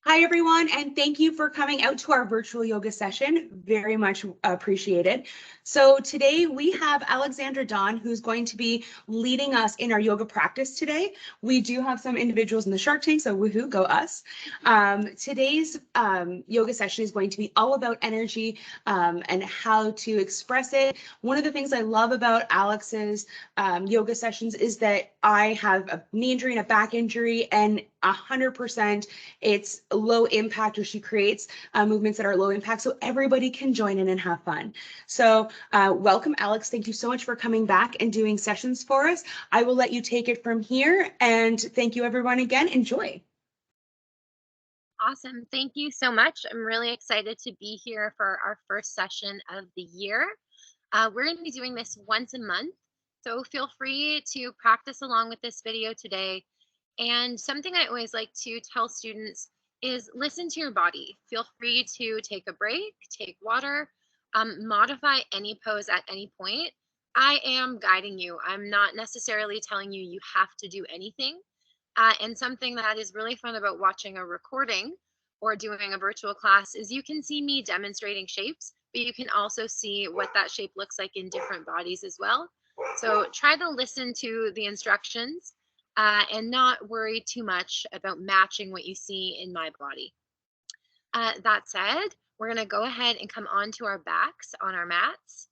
Hi, everyone, and thank you for coming out to our virtual yoga session. Very much appreciated. So today we have Alexandra Dawn, who's going to be leading us in our yoga practice today. We do have some individuals in the Shark Tank, so woohoo, go us. Today's yoga session is going to be all about energy and how to express it. One of the things I love about Alex's yoga sessions is that I have a knee injury and a back injury, and 100% it's low impact, or she creates movements that are low impact, so everybody can join in and have fun. So welcome, Alex. Thank you so much for coming back and doing sessions for us. I will let you take it from here, and thank you everyone again. Enjoy. Awesome. Thank you so much. I'm really excited to be here for our first session of the year. We're going to be doing this once a month, so feel free to practice along with this video today. And something I always like to tell students is listen to your body. Feel free to take a break, take water, modify any pose at any point. I am guiding you. I'm not necessarily telling you you have to do anything. And something that is really fun about watching a recording or doing a virtual class is you can see me demonstrating shapes, but you can also see what that shape looks like in different bodies as well. So try to listen to the instructions and not worry too much about matching what you see in my body. That said, we're going to go ahead and come onto our backs on our mats.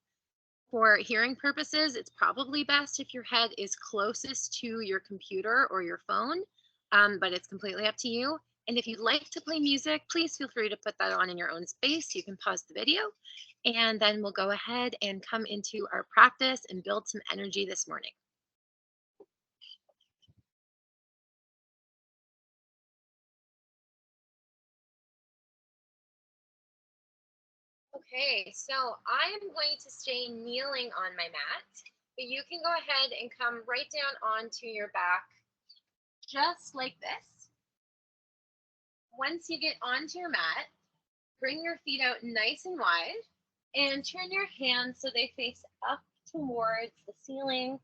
For hearing purposes, it's probably best if your head is closest to your computer or your phone, but it's completely up to you. And if you'd like to play music, please feel free to put that on in your own space. You can pause the video, and then we'll go ahead and come into our practice and build some energy this morning. Okay, so I'm going to stay kneeling on my mat, but you can go ahead and come right down onto your back, just like this. Once you get onto your mat, bring your feet out nice and wide and turn your hands so they face up towards the ceiling,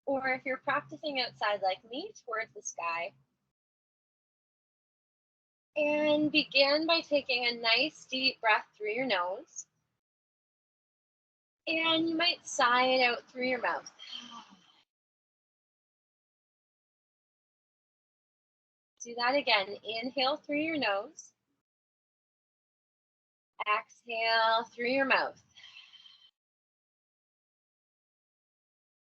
or if you're practicing outside like me, towards the sky. And begin by taking a nice deep breath through your nose. And you might sigh it out through your mouth. Do that again. Inhale through your nose. Exhale through your mouth.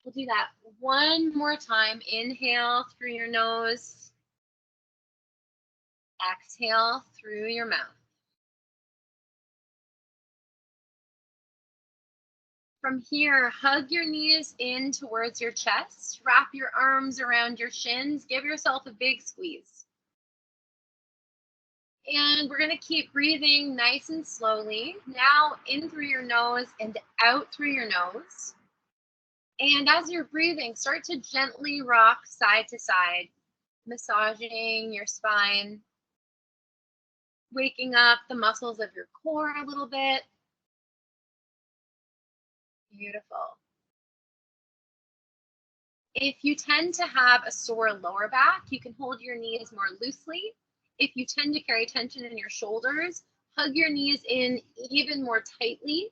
We'll do that one more time. Inhale through your nose. Exhale through your mouth. From here, hug your knees in towards your chest. Wrap your arms around your shins. Give yourself a big squeeze. And we're going to keep breathing nice and slowly. Now in through your nose and out through your nose. And as you're breathing, start to gently rock side to side, massaging your spine, waking up the muscles of your core a little bit. Beautiful. If you tend to have a sore lower back, you can hold your knees more loosely. If you tend to carry tension in your shoulders, hug your knees in even more tightly,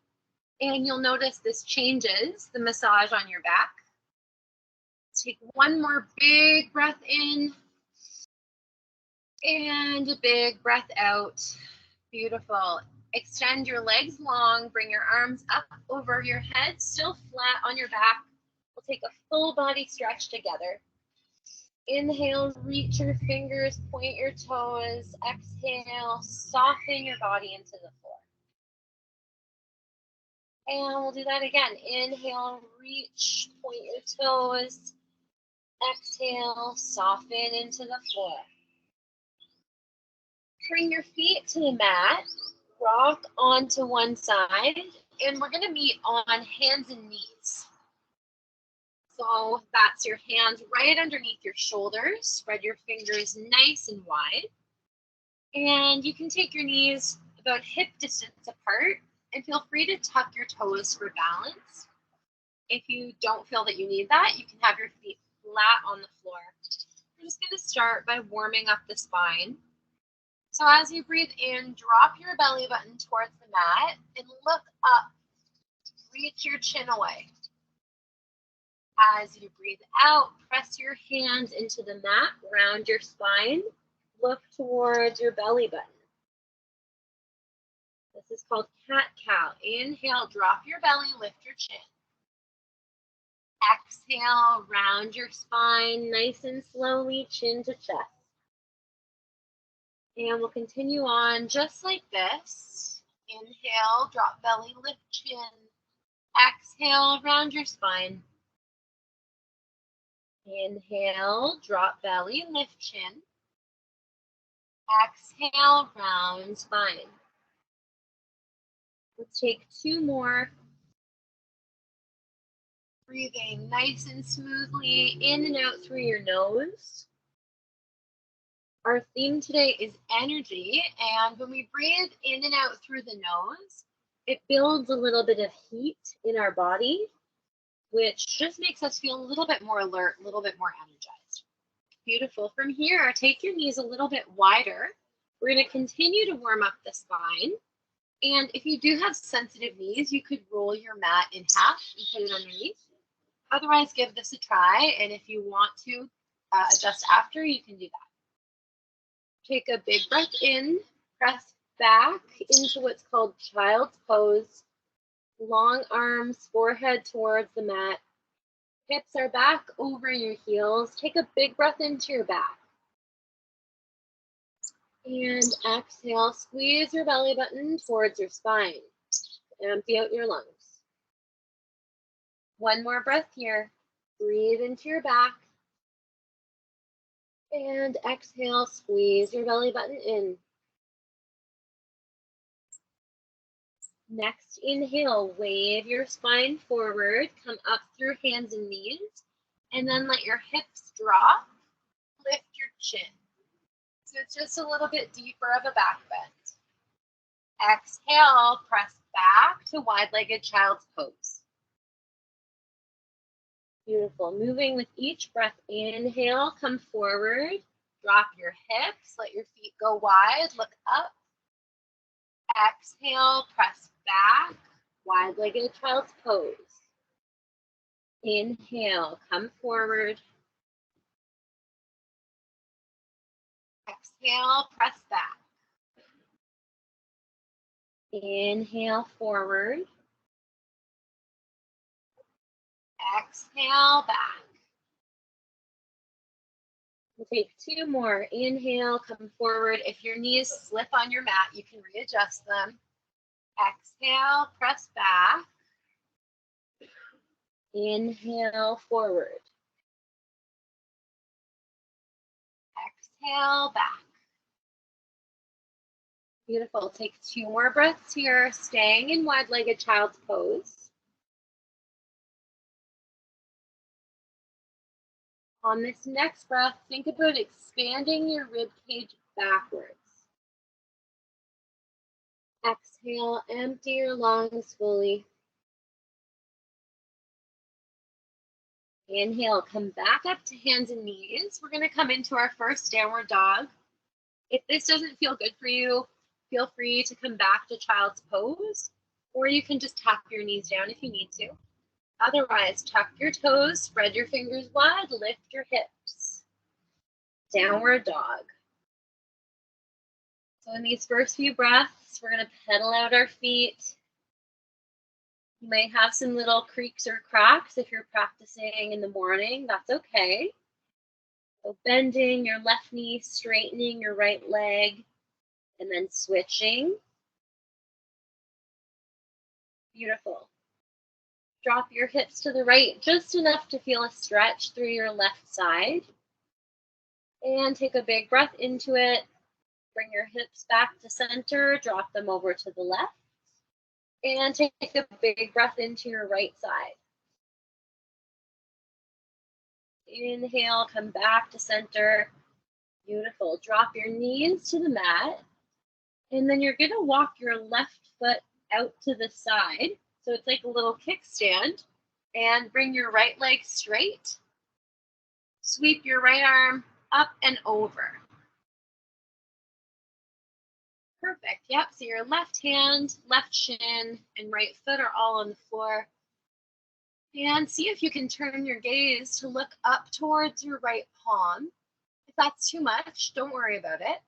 and you'll notice this changes the massage on your back. Take one more big breath in and a big breath out. Beautiful. Extend your legs long, bring your arms up over your head, still flat on your back. We'll take a full body stretch together. Inhale, reach your fingers, point your toes. Exhale, soften your body into the floor. And we'll do that again. Inhale, reach, point your toes. Exhale, soften into the floor. Bring your feet to the mat, rock onto one side, and we're going to meet on hands and knees. So that's your hands right underneath your shoulders. Spread your fingers nice and wide. And you can take your knees about hip distance apart, and feel free to tuck your toes for balance. If you don't feel that you need that, you can have your feet flat on the floor. We're just going to start by warming up the spine. So as you breathe in, drop your belly button towards the mat and look up. Reach your chin away. As you breathe out, press your hands into the mat, round your spine, look towards your belly button. This is called cat-cow. Inhale, drop your belly, lift your chin. Exhale, round your spine, nice and slowly, chin to chest. And we'll continue on just like this. Inhale, drop belly, lift chin. Exhale, round your spine. Inhale, drop belly, lift chin. Exhale, round spine. Let's take 2 more. Breathing nice and smoothly in and out through your nose. Our theme today is energy, and when we breathe in and out through the nose, it builds a little bit of heat in our body, which just makes us feel a little bit more alert, a little bit more energized. Beautiful. From here, take your knees a little bit wider. We're going to continue to warm up the spine. And if you do have sensitive knees, you could roll your mat in half and put it underneath. Otherwise, give this a try. And if you want to adjust after, you can do that. Take a big breath in, press back into what's called child's pose. Long arms, forehead towards the mat. Hips are back over your heels. Take a big breath into your back. And exhale, squeeze your belly button towards your spine. Empty out your lungs. One more breath here. Breathe into your back. And exhale, squeeze your belly button in. Next, inhale, wave your spine forward, come up through hands and knees, and then let your hips drop, lift your chin. So it's just a little bit deeper of a back bend. Exhale, press back to wide-legged child's pose. Beautiful. Moving with each breath, inhale, come forward, drop your hips, let your feet go wide, look up. Exhale, press back, wide-legged child's pose. Inhale, come forward. Exhale, press back. Inhale, forward. Exhale, back. We'll take 2 more. Inhale, come forward. If your knees slip on your mat, you can readjust them. Exhale, press back. Inhale, forward. Exhale, back. Beautiful. Take 2 more breaths here, staying in wide-legged child's pose. On this next breath, think about expanding your rib cage backwards. Exhale, empty your lungs fully. Inhale, come back up to hands and knees. We're going to come into our first downward dog. If this doesn't feel good for you, feel free to come back to child's pose, or you can just tap your knees down if you need to. Otherwise, tuck your toes, spread your fingers wide, lift your hips. Downward dog. So in these first few breaths, we're going to pedal out our feet. You might have some little creaks or cracks if you're practicing in the morning. That's okay. So bending your left knee, straightening your right leg, and then switching. Beautiful. Drop your hips to the right, just enough to feel a stretch through your left side. And take a big breath into it. Bring your hips back to center, drop them over to the left. And take a big breath into your right side. Inhale, come back to center. Beautiful. Drop your knees to the mat. And then you're going to walk your left foot out to the side. So it's like a little kickstand. And bring your right leg straight. Sweep your right arm up and over. Perfect. Yep. So your left hand, left shin, and right foot are all on the floor. And see if you can turn your gaze to look up towards your right palm. If that's too much, don't worry about it.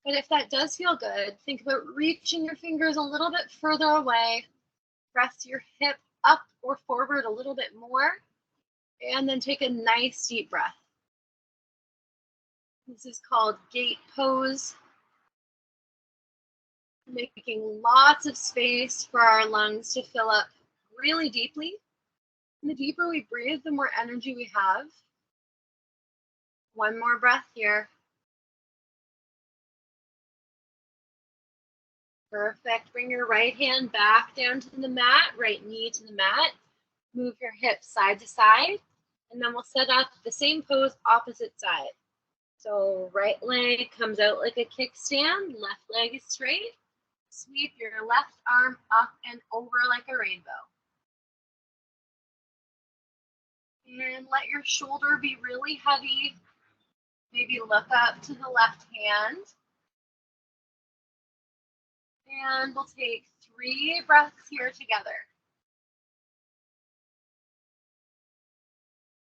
But if that does feel good, think about reaching your fingers a little bit further away. Press your hip up or forward a little bit more. And then take a nice deep breath. This is called gate pose. Making lots of space for our lungs to fill up really deeply. And the deeper we breathe, the more energy we have. One more breath here. Perfect. Bring your right hand back down to the mat, right knee to the mat. Move your hips side to side. And then we'll set up the same pose opposite side. So right leg comes out like a kickstand, left leg is straight. Sweep your left arm up and over like a rainbow. And let your shoulder be really heavy. Maybe look up to the left hand. And we'll take 3 breaths here together.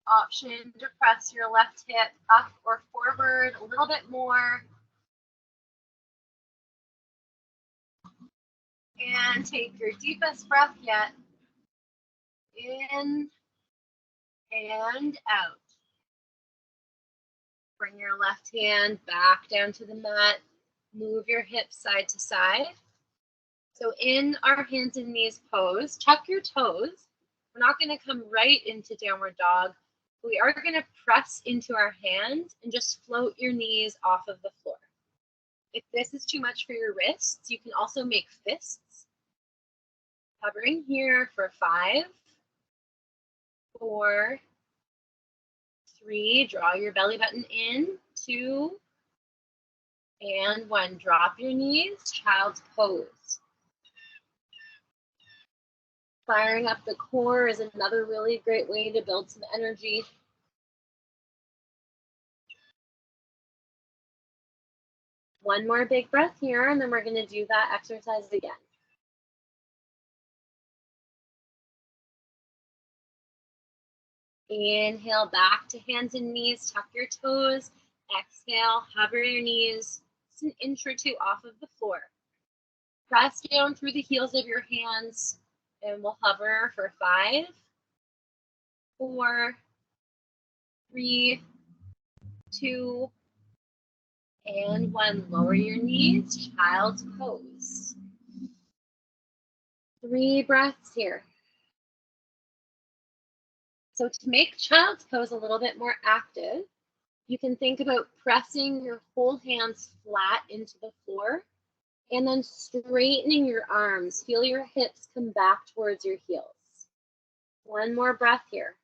Option to press your left hip up or forward a little bit more. And take your deepest breath yet. In and out. Bring your left hand back down to the mat. Move your hips side to side. So in our hands and knees pose, tuck your toes. We're not going to come right into downward dog. We are going to press into our hands and just float your knees off of the floor. If this is too much for your wrists, you can also make fists. Hovering here for 5, 4, 3. Draw your belly button in. 2, and 1. Drop your knees, child's pose. Firing up the core is another really great way to build some energy. One more big breath here, and then we're going to do that exercise again. Inhale back to hands and knees, tuck your toes. Exhale, hover your knees just an inch or 2 off of the floor. Press down through the heels of your hands, and we'll hover for 5, 4, 3, 2, and 1. Lower your knees, child's pose. 3 breaths here. So to make child's pose a little bit more active, you can think about pressing your whole hands flat into the floor and then straightening your arms. Feel your hips come back towards your heels. One more breath here.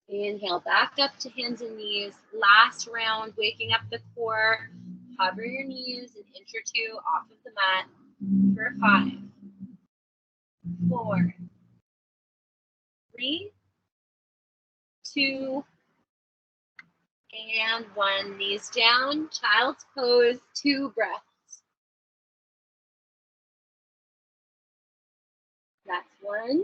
Inhale back up to hands and knees. Last round, waking up the core. Hover your knees an inch or 2 off of the mat for 5, 4, 3, 2, and 1. Knees down, child's pose, 2 breaths. That's 1.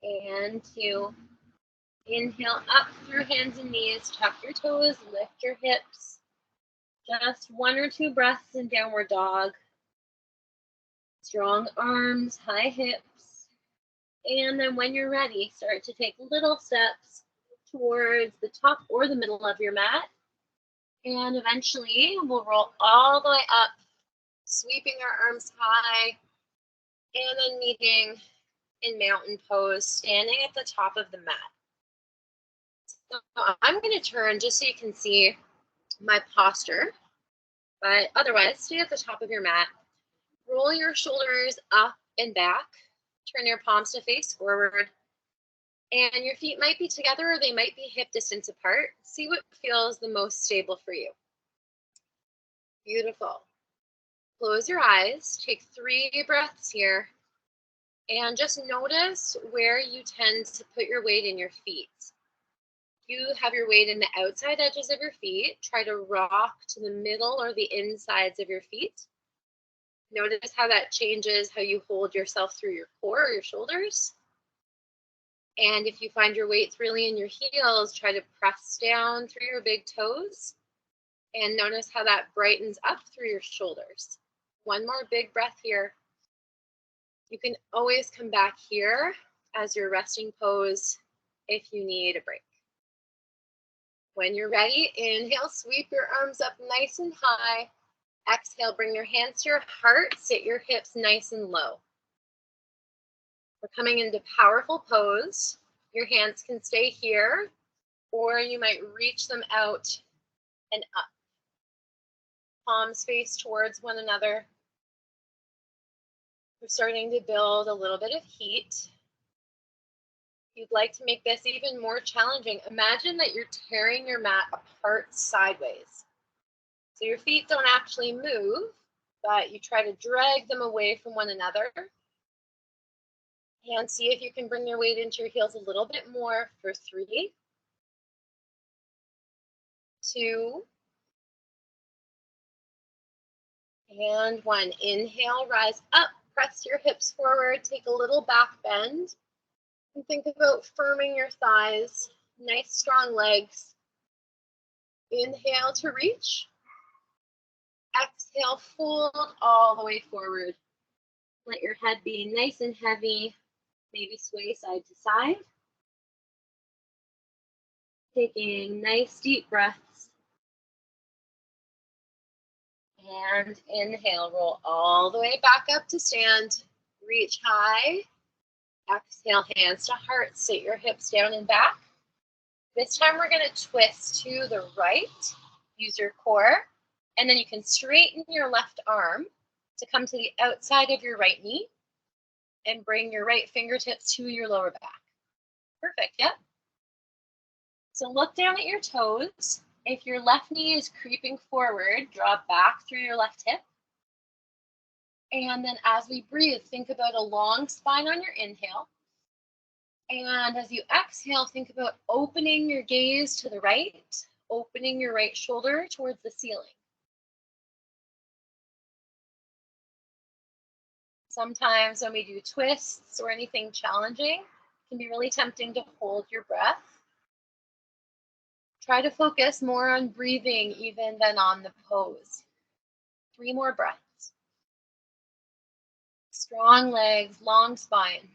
And 2. Inhale up through hands and knees, tuck your toes, lift your hips. Just 1 or 2 breaths in downward dog. Strong arms, high hips. And then when you're ready, start to take little steps towards the top or the middle of your mat. And eventually we'll roll all the way up, sweeping our arms high, and then meeting in mountain pose, standing at the top of the mat. So I'm going to turn just so you can see my posture, but otherwise stay at the top of your mat. Roll your shoulders up and back. Turn your palms to face forward. And your feet might be together or they might be hip distance apart. See what feels the most stable for you. Beautiful. Close your eyes. Take 3 breaths here. And just notice where you tend to put your weight in your feet. You have your weight in the outside edges of your feet. Try to rock to the middle or the insides of your feet. Notice how that changes how you hold yourself through your core or your shoulders. And if you find your weight's really in your heels, try to press down through your big toes and notice how that brightens up through your shoulders. One more big breath here. You can always come back here as your resting pose if you need a break. When you're ready, inhale, sweep your arms up nice and high. Exhale, bring your hands to your heart, sit your hips nice and low. We're coming into powerful pose. Your hands can stay here, or you might reach them out and up. Palms face towards one another. We're starting to build a little bit of heat. If you'd like to make this even more challenging, imagine that you're tearing your mat apart sideways. So your feet don't actually move, but you try to drag them away from one another. And see if you can bring your weight into your heels a little bit more for 3, 2, and 1. Inhale, rise up, press your hips forward, take a little back bend, and think about firming your thighs, nice strong legs. Inhale to reach. Exhale, fold all the way forward. Let your head be nice and heavy, maybe sway side to side. Taking nice deep breaths. And inhale, roll all the way back up to stand. Reach high. Exhale, hands to heart. Sit your hips down and back. This time we're going to twist to the right. Use your core. And then you can straighten your left arm to come to the outside of your right knee. And bring your right fingertips to your lower back. Perfect, yep. So look down at your toes. If your left knee is creeping forward, draw back through your left hip. And then as we breathe, think about a long spine on your inhale. And as you exhale, think about opening your gaze to the right, opening your right shoulder towards the ceiling. Sometimes when we do twists or anything challenging, it can be really tempting to hold your breath. Try to focus more on breathing even than on the pose. 3 more breaths. Strong legs, long spine.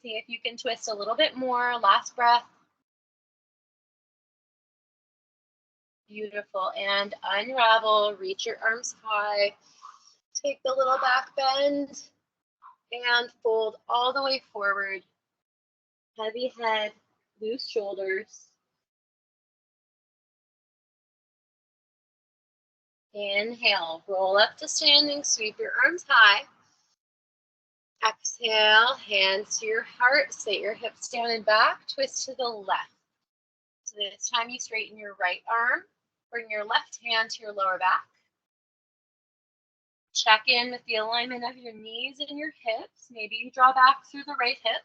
See if you can twist a little bit more. Last breath. Beautiful. And unravel. Reach your arms high. Take the little back bend and fold all the way forward. Heavy head, loose shoulders. Inhale, roll up to standing, sweep your arms high. Exhale, hands to your heart, sit your hips down and back, twist to the left. So this time you straighten your right arm, bring your left hand to your lower back. Check in with the alignment of your knees and your hips. Maybe you draw back through the right hip.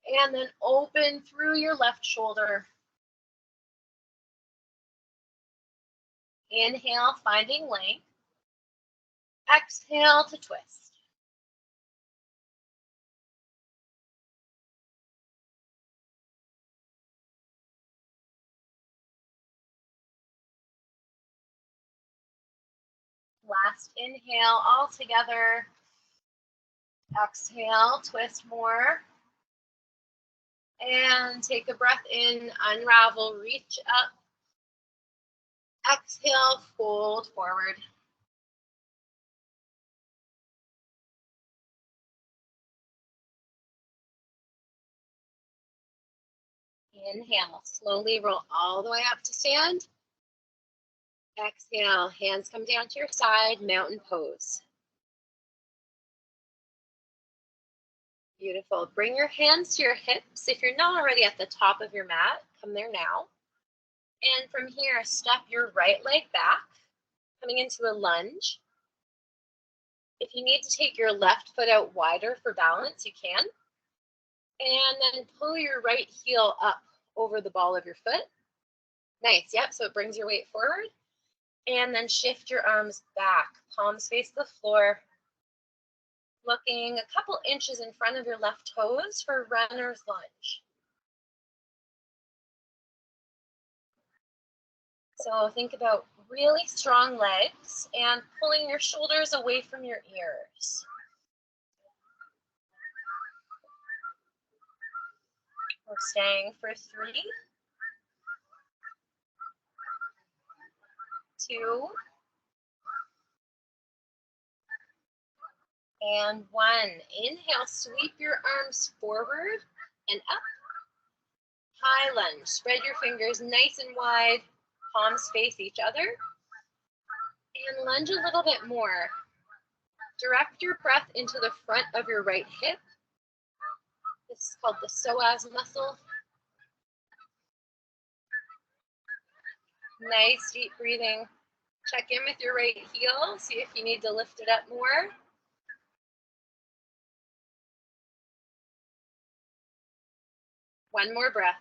And then open through your left shoulder. Inhale, finding length. Exhale to twist. Last inhale all together. Exhale, twist more. And take a breath in, unravel, reach up. Exhale, fold forward. Inhale, slowly roll all the way up to stand. Exhale, hands come down to your side, mountain pose. Beautiful. Bring your hands to your hips. If you're not already at the top of your mat, come there now. And from here, step your right leg back. Coming into a lunge. If you need to take your left foot out wider for balance, you can. And then pull your right heel up over the ball of your foot. Nice, yep, so it brings your weight forward. And then shift your arms back, palms face the floor, looking a couple inches in front of your left toes for runner's lunge. So think about really strong legs and pulling your shoulders away from your ears. We're staying for 3, 2, and 1. Inhale, sweep your arms forward and up. High lunge. Spread your fingers nice and wide. Palms face each other. And lunge a little bit more. Direct your breath into the front of your right hip. This is called the psoas muscle. Nice deep breathing. Check in with your right heel. See if you need to lift it up more. One more breath.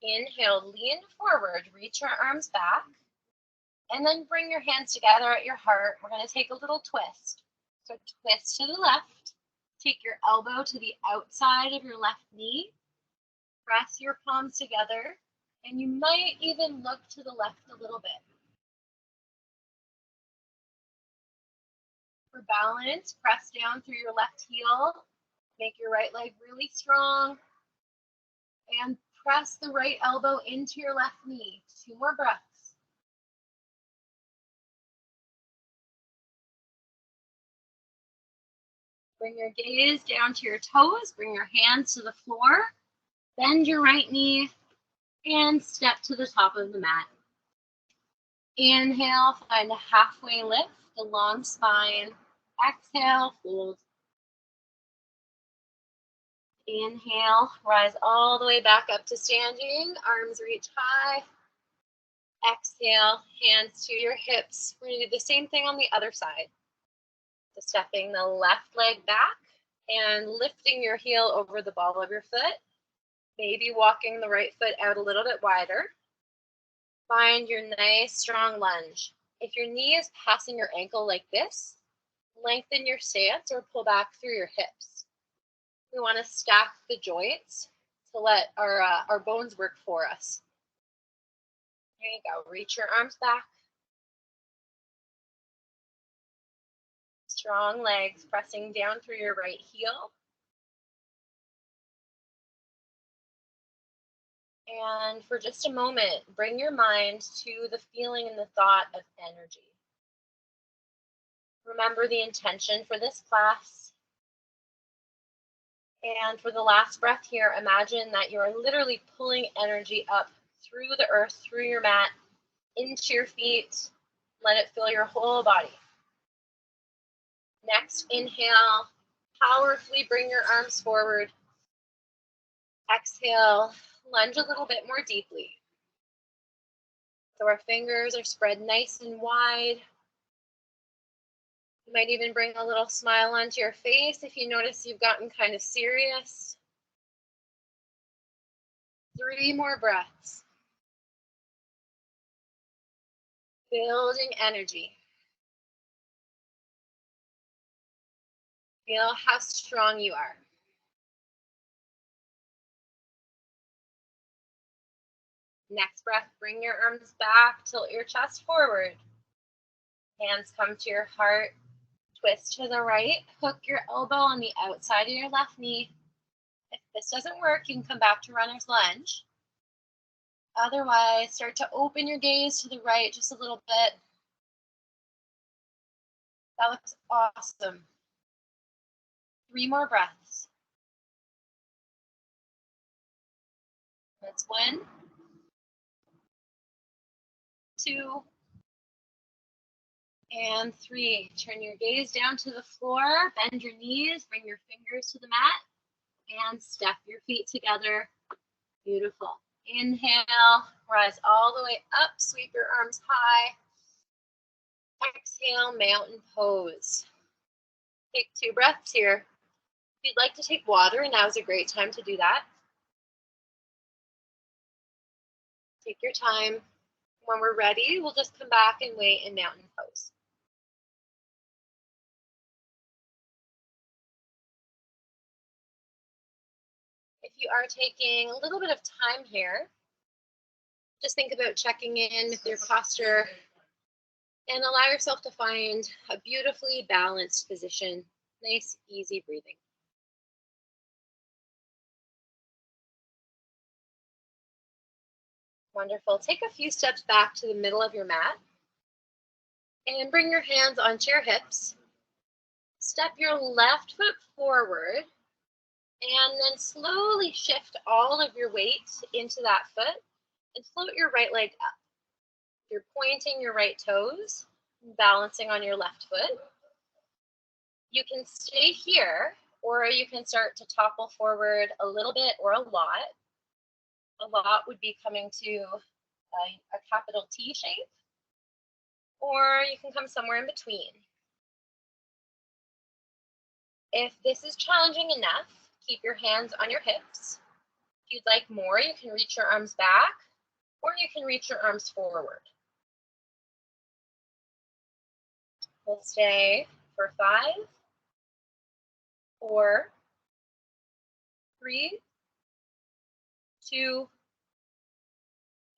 Inhale, lean forward, reach your arms back, and then bring your hands together at your heart. We're going to take a little twist. So twist to the left. Take your elbow to the outside of your left knee. Press your palms together, and you might even look to the left a little bit. For balance, press down through your left heel. Make your right leg really strong. And press the right elbow into your left knee. 2 more breaths. Bring your gaze down to your toes. Bring your hands to the floor. Bend your right knee and step to the top of the mat. Inhale, find a halfway lift, a long spine. Exhale, fold. Inhale, rise all the way back up to standing. Arms reach high. Exhale, hands to your hips. We're going to do the same thing on the other side. So stepping the left leg back and lifting your heel over the ball of your foot. Maybe walking the right foot out a little bit wider. Find your nice strong lunge. If your knee is passing your ankle like this, lengthen your stance or pull back through your hips. We want to stack the joints to let our bones work for us. There you go. Reach your arms back. Strong legs pressing down through your right heel. And for just a moment, bring your mind to the feeling and the thought of energy. Remember the intention for this class. And for the last breath here, imagine that you are literally pulling energy up through the earth, through your mat, into your feet. Let it fill your whole body. Next, inhale, powerfully bring your arms forward. Exhale, lunge a little bit more deeply. So our fingers are spread nice and wide. You might even bring a little smile onto your face if you notice you've gotten kind of serious. 3 more breaths. Building energy. Feel how strong you are. Next breath, bring your arms back, tilt your chest forward. Hands come to your heart. Twist to the right, hook your elbow on the outside of your left knee. If this doesn't work, you can come back to runner's lunge. Otherwise, start to open your gaze to the right just a little bit. That looks awesome. 3 more breaths. That's 1, 2, and 3. Turn your gaze down to the floor, bend your knees, bring your fingers to the mat, and step your feet together. Beautiful. Inhale, rise all the way up, sweep your arms high. Exhale, mountain pose. Take 2 breaths here. If you'd like to take water, now is a great time to do that. Take your time. When we're ready, we'll just come back and wait in mountain pose. If you are taking a little bit of time here, just think about checking in with your posture and allow yourself to find a beautifully balanced position. Nice, easy breathing. Wonderful. Take a few steps back to the middle of your mat and bring your hands onto your hips. Step your left foot forward and then slowly shift all of your weight into that foot and float your right leg up. You're pointing your right toes, balancing on your left foot. You can stay here, or you can start to topple forward a little bit or a lot. A lot would be coming to a capital T shape, or you can come somewhere in between. If this is challenging enough, keep your hands on your hips. If you'd like more, you can reach your arms back, or you can reach your arms forward. We'll stay for 5, 4, 3, 2,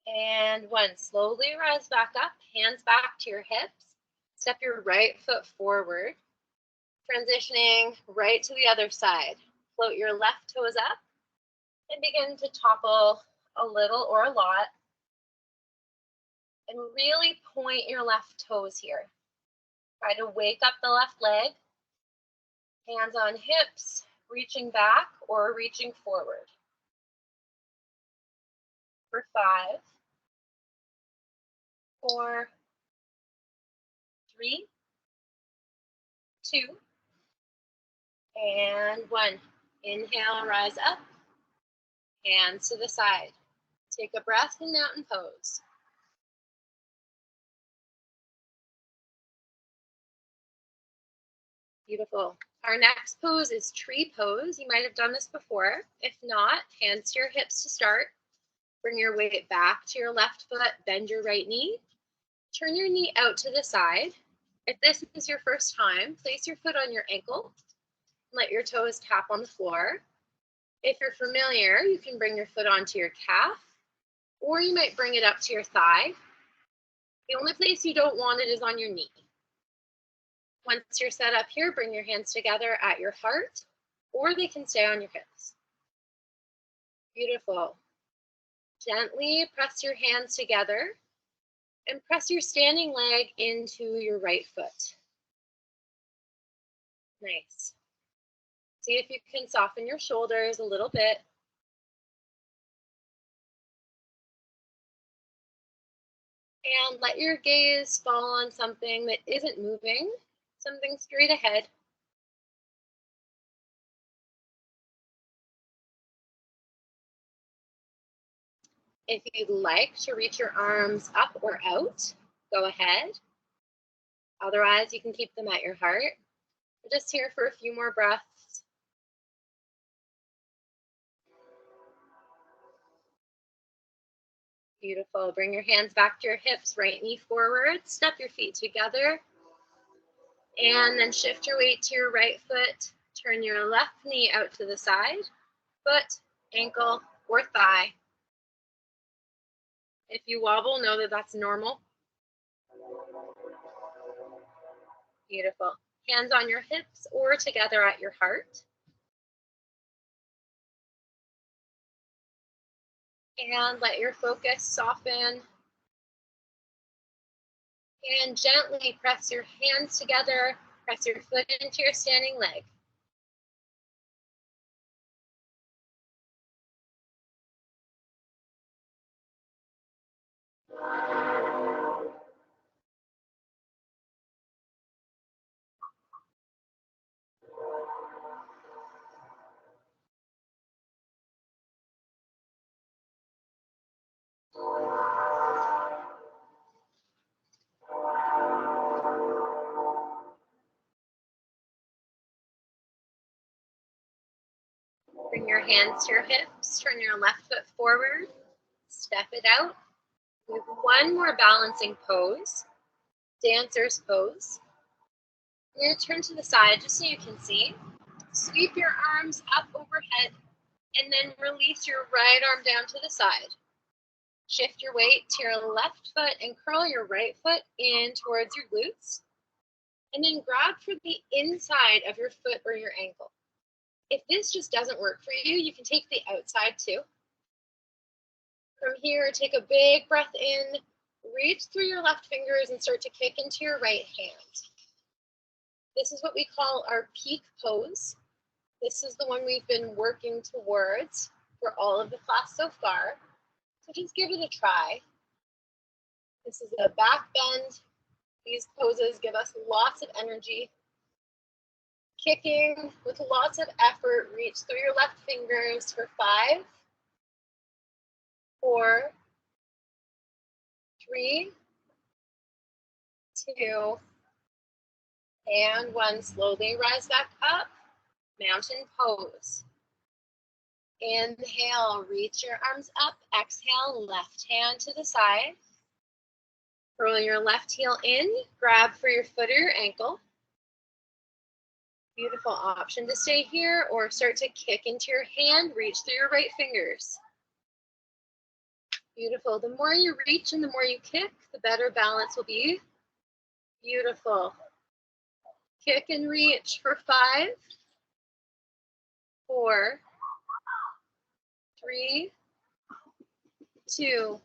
and 1. Slowly rise back up, hands back to your hips. Step your right foot forward, transitioning right to the other side. Float your left toes up and begin to topple a little or a lot. And really point your left toes here. Try to wake up the left leg. Hands on hips, reaching back or reaching forward. For 5, 4, 3, 2, and 1. Inhale, rise up. Hands to the side. Take a breath in mountain pose. Beautiful. Our next pose is tree pose. You might have done this before. If not, hands to your hips to start. Bring your weight back to your left foot, bend your right knee. Turn your knee out to the side. If this is your first time, place your foot on your ankle. Let your toes tap on the floor. If you're familiar, you can bring your foot onto your calf, or you might bring it up to your thigh. The only place you don't want it is on your knee. Once you're set up here, bring your hands together at your heart, or they can stay on your hips. Beautiful. Gently press your hands together and press your standing leg into your right foot. Nice. See if you can soften your shoulders a little bit. And let your gaze fall on something that isn't moving, something straight ahead. If you'd like to reach your arms up or out, go ahead. Otherwise, you can keep them at your heart. We're just here for a few more breaths. Beautiful. Bring your hands back to your hips, right knee forward. Step your feet together. And then shift your weight to your right foot. Turn your left knee out to the side. Foot, ankle, or thigh. If you wobble, know that that's normal. Beautiful. Hands on your hips or together at your heart. And let your focus soften. And gently press your hands together. Press your foot into your standing leg. Bring your hands to your hips, turn your left foot forward, step it out. We have one more balancing pose, dancer's pose. You're going to turn to the side just so you can see. Sweep your arms up overhead and then release your right arm down to the side. Shift your weight to your left foot and curl your right foot in towards your glutes. And then grab for the inside of your foot or your ankle. If this just doesn't work for you, you can take the outside too. From here, take a big breath in, reach through your left fingers and start to kick into your right hand. This is what we call our peak pose. This is the one we've been working towards for all of the class so far. So just give it a try. This is a back bend. These poses give us lots of energy. Kicking with lots of effort, reach through your left fingers for 5, 4, 3, 2, and 1. Slowly rise back up, mountain pose. Inhale, reach your arms up. Exhale, left hand to the side. Roll your left heel in, grab for your foot or your ankle. Beautiful option to stay here or start to kick into your hand, reach through your right fingers. Beautiful. The more you reach and the more you kick, the better balance will be. Beautiful. Kick and reach for 5, 4, 3, 2,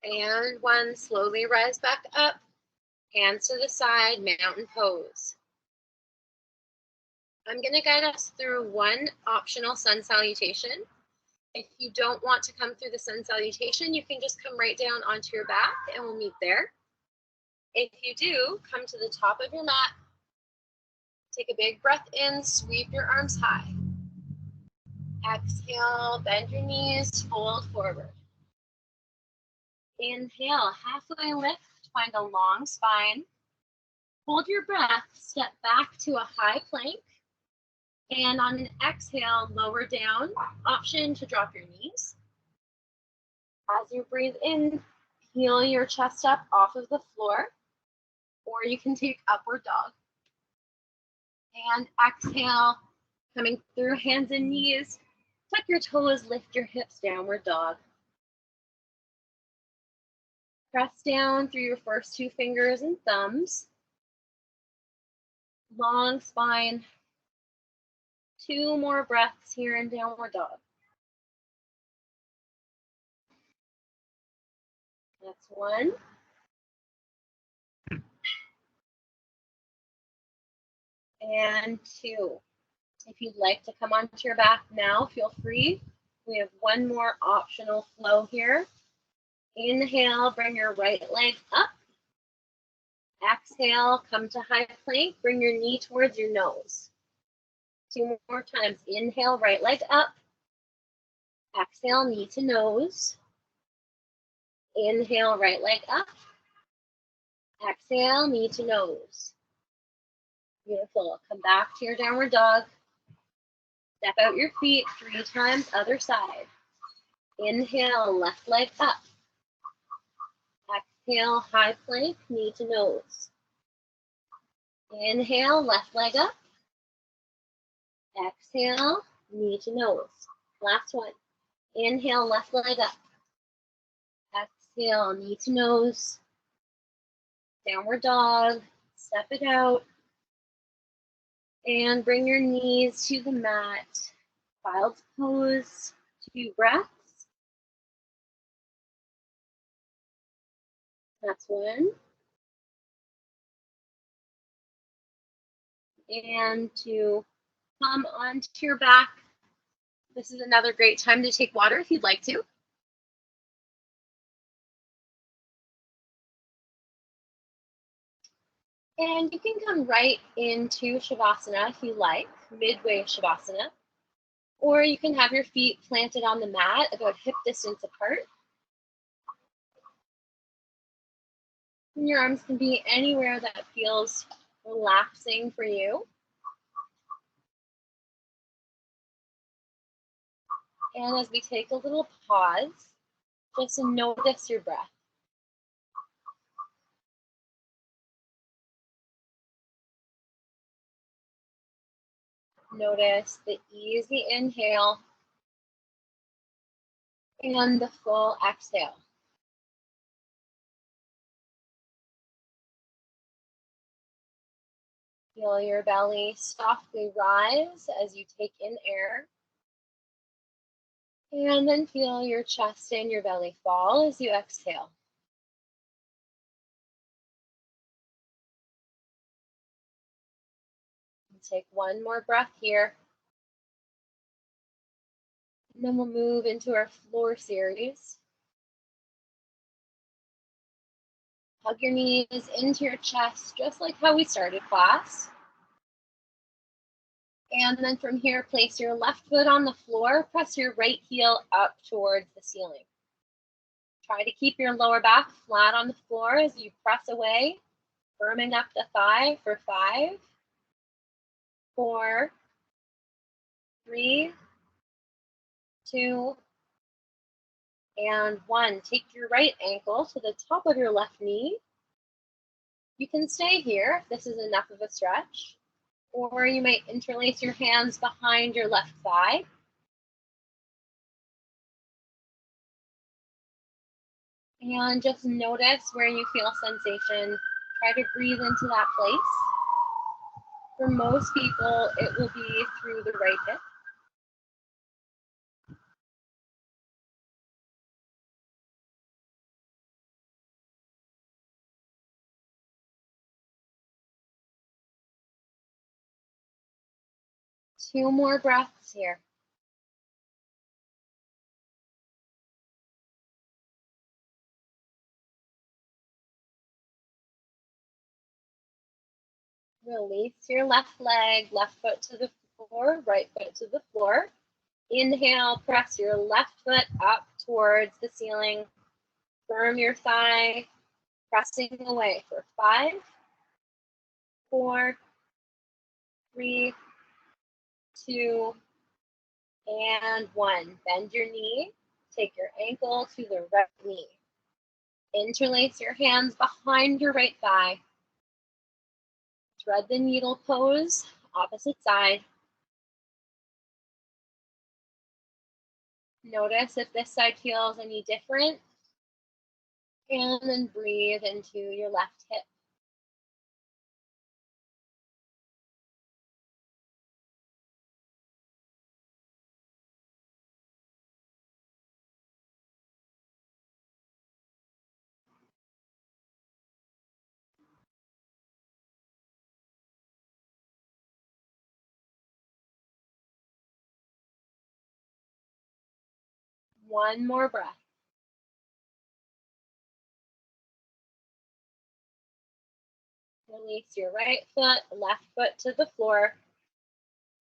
and 1. Slowly rise back up. Hands to the side, mountain pose. I'm going to guide us through one optional sun salutation. If you don't want to come through the sun salutation, you can just come right down onto your back and we'll meet there. If you do, come to the top of your mat. Take a big breath in, sweep your arms high. Exhale, bend your knees, fold forward. Inhale, halfway lift, find a long spine. Hold your breath, step back to a high plank. And on an exhale, lower down, option to drop your knees. As you breathe in, peel your chest up off of the floor, or you can take upward dog. And exhale, coming through hands and knees, tuck your toes, lift your hips, downward dog. Press down through your first 2 fingers and thumbs. Long spine. 2 more breaths here in downward dog. That's 1. And 2. If you'd like to come onto your back now, feel free. We have one more optional flow here. Inhale, bring your right leg up. Exhale, come to high plank. Bring your knee towards your nose. 2 more times. Inhale, right leg up. Exhale, knee to nose. Inhale, right leg up. Exhale, knee to nose. Beautiful. Come back to your downward dog. Step out your feet 3 times, other side. Inhale, left leg up. Exhale, high plank, knee to nose. Inhale, left leg up. Exhale, knee to nose. Last one. Inhale, left leg up. Exhale, knee to nose. Downward dog. Step it out. And bring your knees to the mat. Child's pose. 2 breaths. That's 1. And 2. Come onto your back. This is another great time to take water if you'd like to. And you can come right into Shavasana if you like, midway Shavasana. Or you can have your feet planted on the mat about hip distance apart. And your arms can be anywhere that feels relaxing for you. And as we take a little pause, just notice your breath. Notice the easy inhale and the full exhale. Feel your belly softly rise as you take in air. And then feel your chest and your belly fall as you exhale. Take one more breath here. And then we'll move into our floor series. Hug your knees into your chest, just like how we started class. And then from here, place your left foot on the floor, press your right heel up towards the ceiling. Try to keep your lower back flat on the floor as you press away, firming up the thigh for 5, 4, 3, 2, and 1. Take your right ankle to the top of your left knee. You can stay here if this is enough of a stretch, or you might interlace your hands behind your left thigh. And just notice where you feel sensation. Try to breathe into that place. For most people, it will be through the right hip. Two more breaths here. Release your left leg, left foot to the floor, right foot to the floor. Inhale, press your left foot up towards the ceiling. Firm your thigh, pressing away for 5, 4, 3, 2, and 1. Bend your knee. Take your ankle to the right knee. Interlace your hands behind your right thigh. Thread the needle pose, opposite side. Notice if this side feels any different. And then breathe into your left hip. One more breath. Release your right foot, left foot to the floor.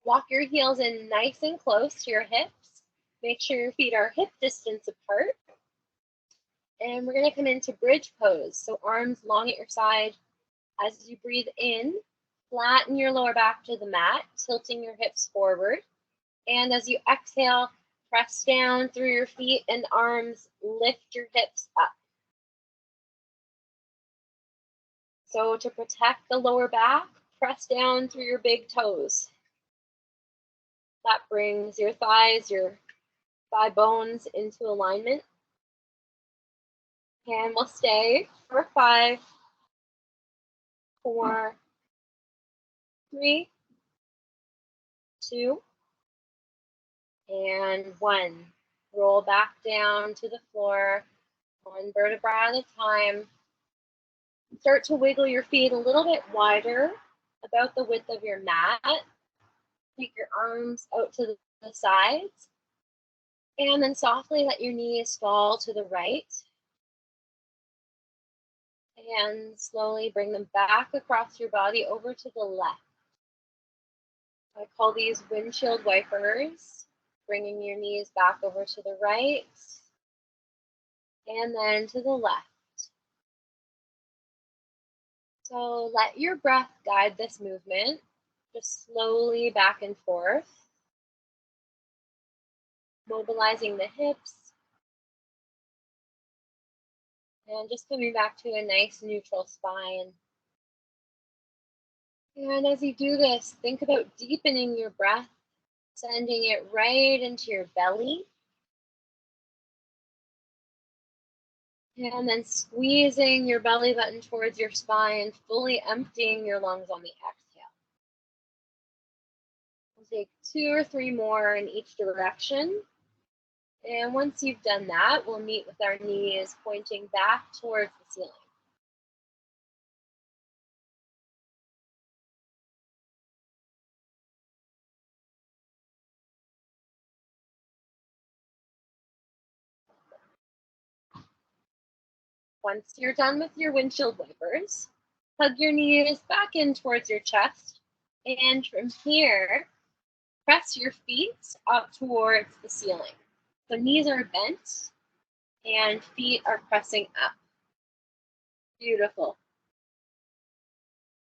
Walk your heels in nice and close to your hips. Make sure your feet are hip distance apart. And we're going to come into bridge pose. So arms long at your side. As you breathe in, flatten your lower back to the mat, tilting your hips forward. And as you exhale, press down through your feet and arms, lift your hips up. So to protect the lower back, press down through your big toes. That brings your thighs, your thigh bones into alignment. And we'll stay for 5, 4, 3, 2, and 1. Roll back down to the floor, one vertebra at a time. Start to wiggle your feet a little bit wider, about the width of your mat. Take your arms out to the sides. And then softly let your knees fall to the right. And slowly bring them back across your body over to the left. I call these windshield wipers. Bringing your knees back over to the right. And then to the left. So let your breath guide this movement. Just slowly back and forth. mobilizing the hips, and just coming back to a nice neutral spine. And as you do this, think about deepening your breath, sending it right into your belly. And then squeezing your belly button towards your spine, fully emptying your lungs on the exhale. We'll take 2 or 3 more in each direction. And once you've done that, we'll meet with our knees pointing back towards the ceiling. Once you're done with your windshield wipers, hug your knees back in towards your chest. And from here, press your feet up towards the ceiling. So knees are bent and feet are pressing up. Beautiful.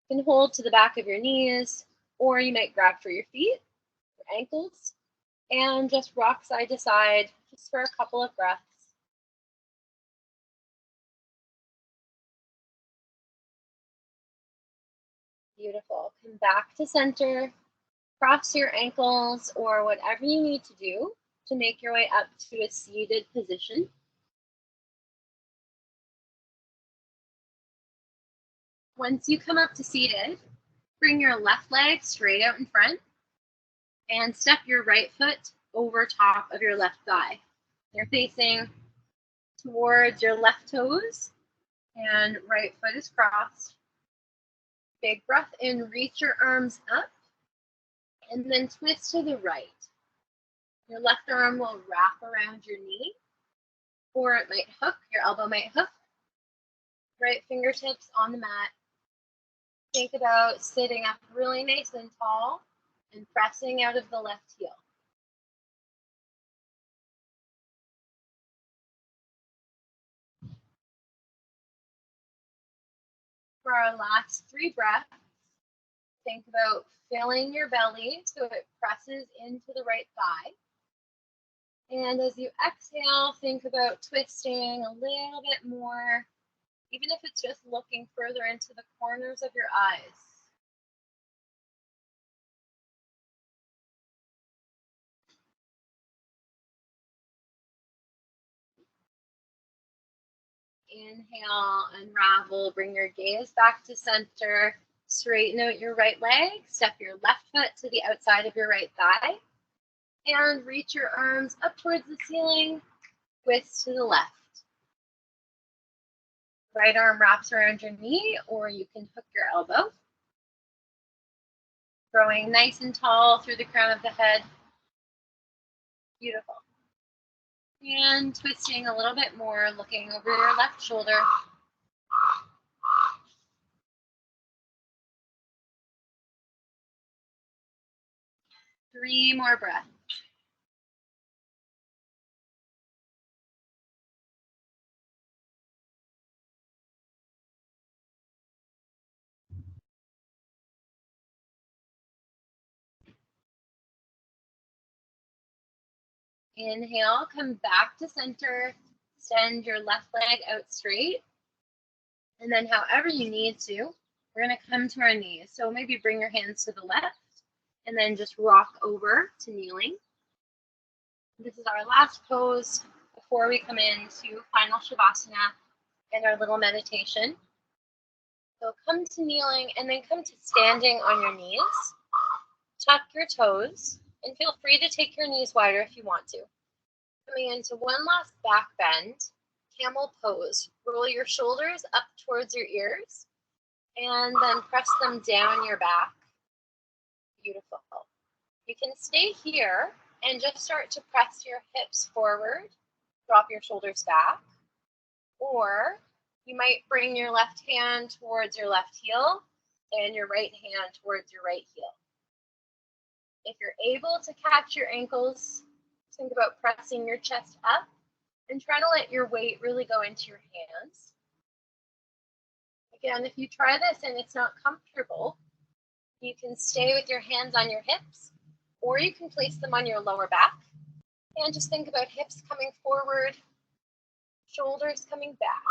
You can hold to the back of your knees, or you might grab for your feet, your ankles, and just rock side to side just for a couple of breaths. Beautiful. Come back to center, cross your ankles, or whatever you need to do to make your way up to a seated position. Once you come up to seated, bring your left leg straight out in front and step your right foot over top of your left thigh. You're facing towards your left toes and right foot is crossed. Big breath in, reach your arms up and then twist to the right. Your left arm will wrap around your knee, or it might hook, your elbow might hook. Right fingertips on the mat. Think about sitting up really nice and tall and pressing out of the left heel. For our last 3 breaths, think about filling your belly so it presses into the right thigh. And as you exhale, think about twisting a little bit more, even if it's just looking further into the corners of your eyes. Inhale, unravel, bring your gaze back to center, straighten out your right leg, step your left foot to the outside of your right thigh, and reach your arms up towards the ceiling, twist to the left. Right arm wraps around your knee, or you can hook your elbow. Growing nice and tall through the crown of the head. Beautiful. And twisting a little bit more, looking over your left shoulder. Three more breaths. Inhale, come back to center, send your left leg out straight. And then however you need to, we're gonna come to our knees. So maybe bring your hands to the left and then just rock over to kneeling. This is our last pose before we come into final Shavasana and our little meditation. So come to kneeling and then come to standing on your knees. Tuck your toes and feel free to take your knees wider if you want to. Coming into one last back bend, camel pose. Roll your shoulders up towards your ears and then press them down your back. Beautiful. You can stay here and just start to press your hips forward, drop your shoulders back, or you might bring your left hand towards your left heel and your right hand towards your right heel. If you're able to catch your ankles, think about pressing your chest up and try to let your weight really go into your hands. Again, if you try this and it's not comfortable, you can stay with your hands on your hips, or you can place them on your lower back And just think about hips coming forward, shoulders coming back.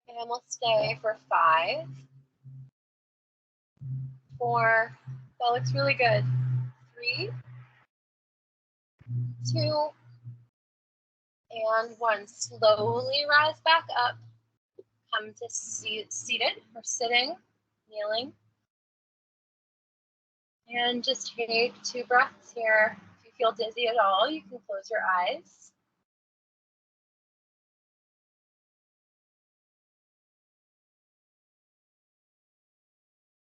And we'll stay for 5, 4, that looks really good. 3, 2, and 1. Slowly rise back up. Come to seated or sitting, kneeling. And just take 2 breaths here. If you feel dizzy at all, you can close your eyes.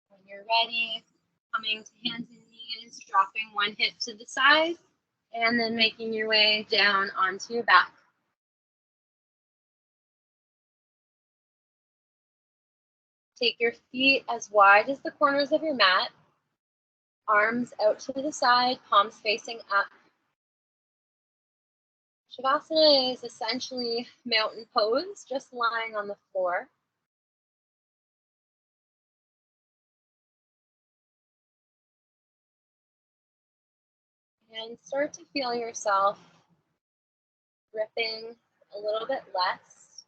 When you're ready, coming to hands and knees, dropping one hip to the side, and then making your way down onto your back. Take your feet as wide as the corners of your mat, arms out to the side, palms facing up. Shavasana is essentially mountain pose, just lying on the floor. And start to feel yourself gripping a little bit less,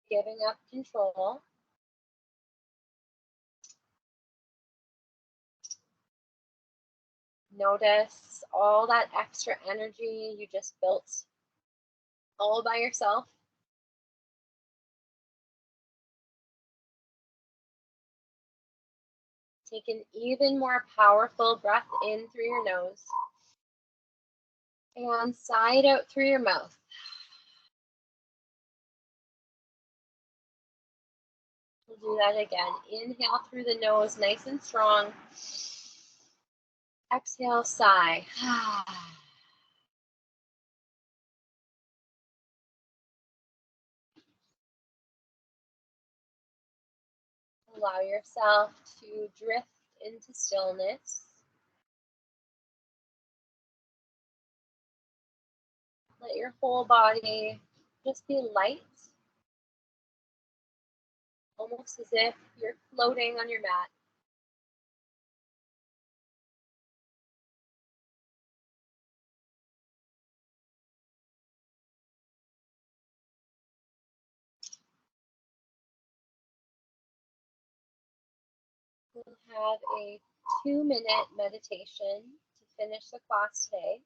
giving up control. Notice all that extra energy you just built all by yourself. Take an even more powerful breath in through your nose and sigh out through your mouth. We'll do that again. Inhale through the nose, nice and strong. Exhale, sigh. Allow yourself to drift into stillness. Let your whole body just be light, almost as if you're floating on your mat. We'll have a 2-minute meditation to finish the class today.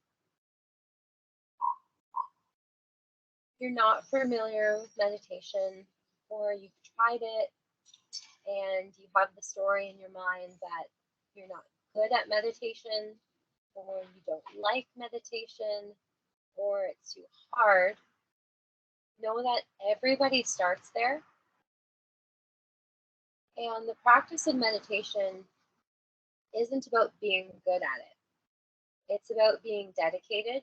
If you're not familiar with meditation, or you've tried it and you have the story in your mind that you're not good at meditation, or you don't like meditation, or it's too hard, know that everybody starts there. And the practice of meditation isn't about being good at it. It's about being dedicated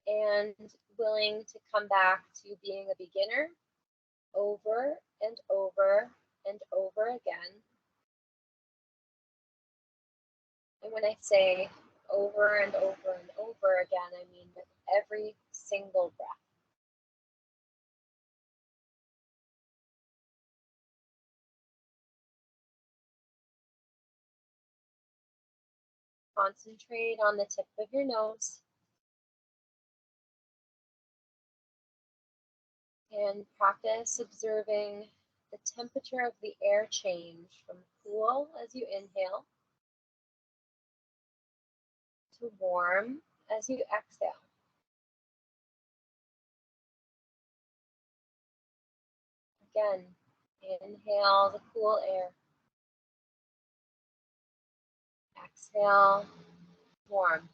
and willing to come back to being a beginner over and over and over again. And when I say over and over and over again, I mean with every single breath. Concentrate on the tip of your nose and practice observing the temperature of the air change from cool as you inhale to warm as you exhale. Again, inhale the cool air. Exhale, warm.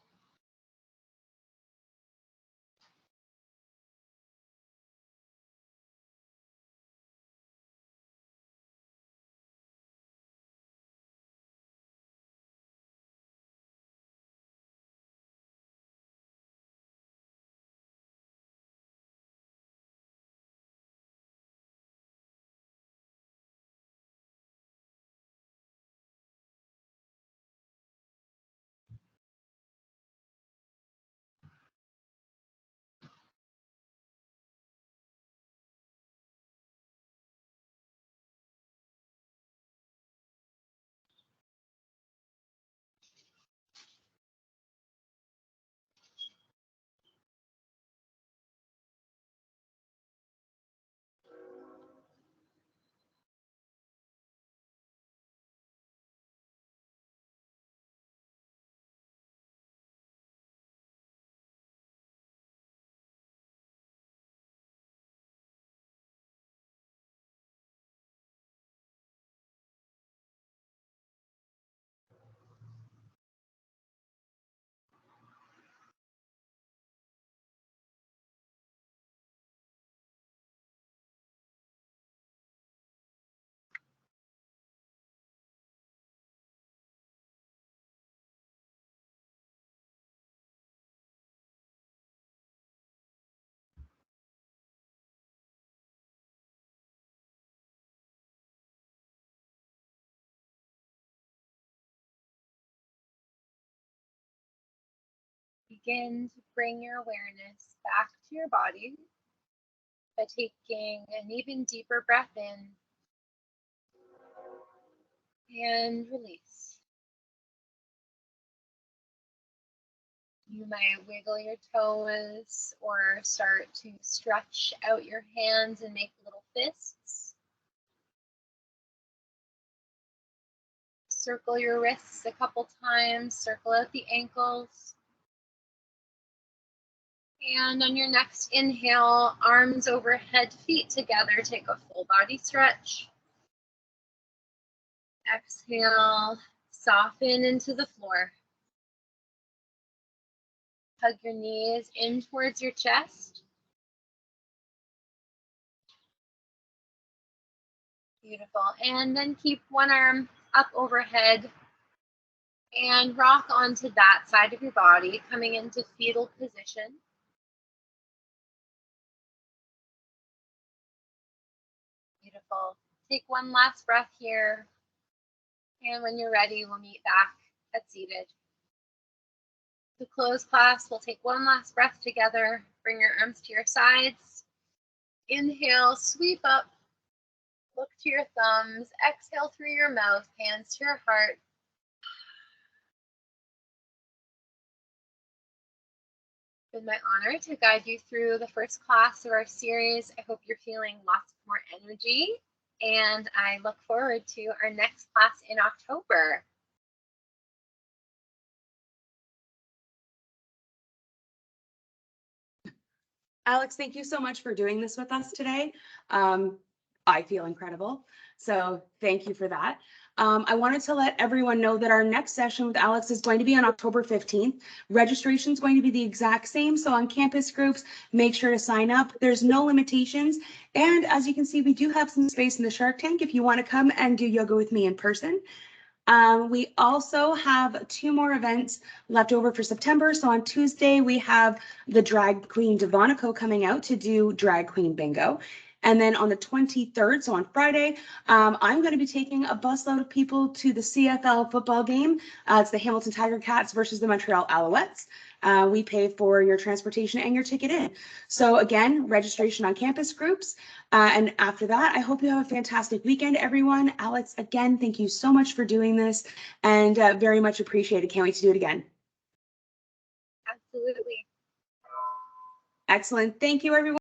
Begin to bring your awareness back to your body by taking an even deeper breath in and release. You might wiggle your toes or start to stretch out your hands and make little fists. Circle your wrists a couple times, circle out the ankles. And on your next inhale, arms overhead, feet together, take a full body stretch. Exhale, soften into the floor. Hug your knees in towards your chest. Beautiful. And then keep one arm up overhead and rock onto that side of your body, coming into fetal position. Beautiful. Take one last breath here. And when you're ready, we'll meet back at seated. To close class, we'll take one last breath together. Bring your arms to your sides. Inhale, sweep up. Look to your thumbs. Exhale through your mouth, hands to your heart. It's been my honor to guide you through the first class of our series. I hope you're feeling lots more energy, and I look forward to our next class in October. Alex, thank you so much for doing this with us today. I feel incredible. So thank you for that. I wanted to let everyone know that our next session with Alex is going to be on October 15th. Registration is going to be the exact same. So on campus groups, make sure to sign up. There's no limitations. And as you can see, we do have some space in the Shark Tank if you want to come and do yoga with me in person. We also have 2 more events left over for September. So on Tuesday, we have the drag queen Devonico coming out to do drag queen bingo. And then on the 23rd, so on Friday, I'm going to be taking a busload of people to the CFL football game. It's the Hamilton Tiger Cats versus the Montreal Alouettes. We pay for your transportation and your ticket in. So again, registration on campus groups. And after that, I hope you have a fantastic weekend, everyone. Alex, again, thank you so much for doing this and very much appreciated. Can't wait to do it again. Absolutely. Excellent. Thank you, everyone.